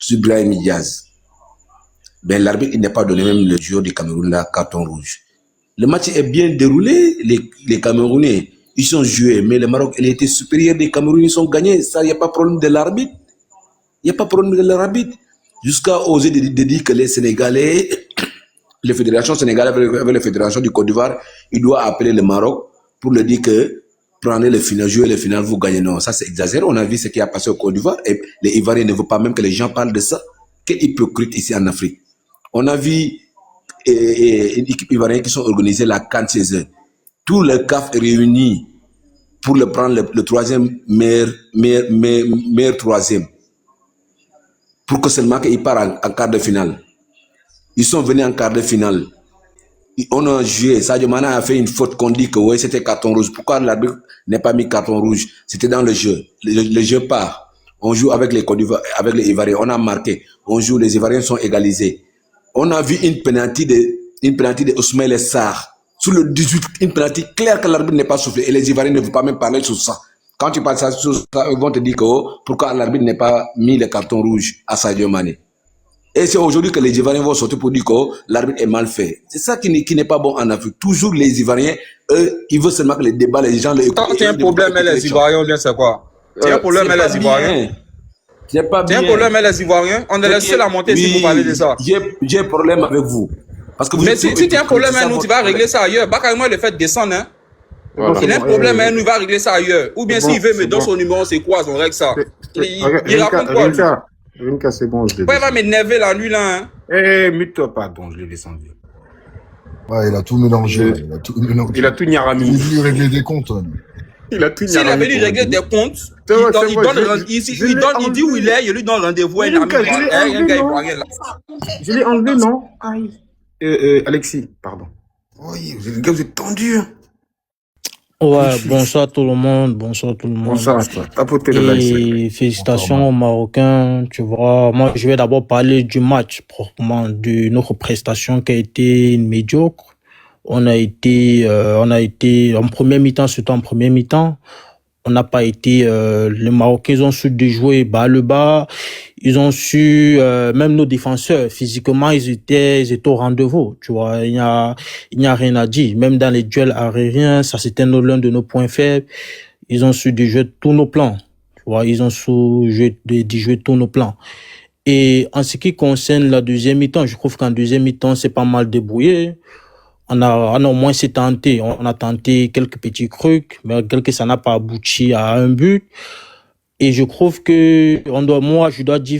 sur Brahim Diaz. Ben, l'arbitre, il n'est pas donné même le joueur du Cameroun là, carton rouge. Le match est bien déroulé, les Camerounais, ils sont joués, mais le Maroc, il a été supérieur des Camerounais, ils sont gagnés. Ça, il n'y a pas de problème de l'arbitre. Il n'y a pas de problème de l'arbitre. Jusqu'à oser de dire que les Sénégalais, les fédérations sénégalaises avec les fédérations du Côte d'Ivoire, ils doivent appeler le Maroc pour leur dire que prenez le final, jouez le final, vous gagnez. Non, ça c'est exagéré. On a vu ce qui a passé au Côte d'Ivoire et les Ivoiriens ne veulent pas même que les gens parlent de ça. Quel hypocrite ici en Afrique. On a vu une équipe ivoirienne qui sont organisées la CAN chez eux. Tout le CAF est réuni pour le prendre le troisième meilleur troisième. Pour que seulement qu'il part en quart de finale. Ils sont venus en quart de finale. On a joué. Sadio Mané a fait une faute qu'on dit que ouais, c'était carton rouge. Pourquoi l'arbitre n'a pas mis carton rouge? C'était dans le jeu. Le jeu part. On joue avec les Côte d'Ivoire, avec les Ivoiriens. On a marqué. On joue. Les Ivoiriens sont égalisés. On a vu une penalty de Ousmane Sarr. Sur le 18, une penalty claire que l'arbitre n'est pas soufflé. Et les Ivoiriens ne veulent pas même parler sur ça. Quand tu parles sur ça, ils vont te dire que oh, pourquoi l'arbitre n'a pas mis le carton rouge à Sadio Mané. Et c'est aujourd'hui que les Ivoiriens vont sortir pour dire que oh, l'arbitre est mal fait. C'est ça qui n'est pas bon en Afrique. Toujours les Ivoiriens, eux, ils veulent seulement que les débats, les gens... Quand tu as un problème avec les Ivoiriens, bien c'est quoi? Tu as un problème avec les Ivoiriens? C'est pas bien. Tu as un problème avec les Ivoiriens? On est les seuls à monter si vous parlez de ça. J'ai un problème avec vous. Parce que vous mais si tu as un problème avec nous, tu vas régler ça ailleurs. Pas carrément le fait de descendre, hein. Voilà. Il a un problème avec nous, il va régler ça ailleurs. Ou bien s'il veut me donner son numéro, c'est quoi, on règle ça. Il raconte quoi, lui? Rinka, c'est bon, je l'ai descendu. Il va m'énerver la nuit, là, hein. Mute-toi, pardon, je l'ai descendu. Ouais, il a tout mélangé. Il a tout niarami. Il est venu régler des comptes. Il a tout niarami. S'il est venu régler des comptes, il dit où il est, il lui donne rendez-vous. Je l'ai enlevé, non? Alexis, pardon. Oui, les gars, vous êtes tendus. Ouais, bonsoir tout le monde, bonsoir tout le monde. Bonsoir à toi. Et félicitations aux Marocains, tu vois. Moi, je vais d'abord parler du match, proprement, de notre prestation qui a été médiocre. On a été en première mi-temps, surtout en première mi-temps. On n'a pas été, les Marocains, ils ont su déjouer bas le bas. Ils ont su, même nos défenseurs, physiquement, ils étaient au rendez-vous, tu vois. Il n'y a rien à dire. Même dans les duels aériens, ça c'était l'un de nos points faibles. Ils ont su déjouer tous nos plans, tu vois. Ils ont su déjouer tous nos plans. Et en ce qui concerne la deuxième mi-temps, je trouve qu'en deuxième mi-temps, c'est pas mal débrouillé. On a au moins s'est tenté. On a tenté quelques petits trucs, mais que ça n'a pas abouti à un but. Et je trouve que je dois dire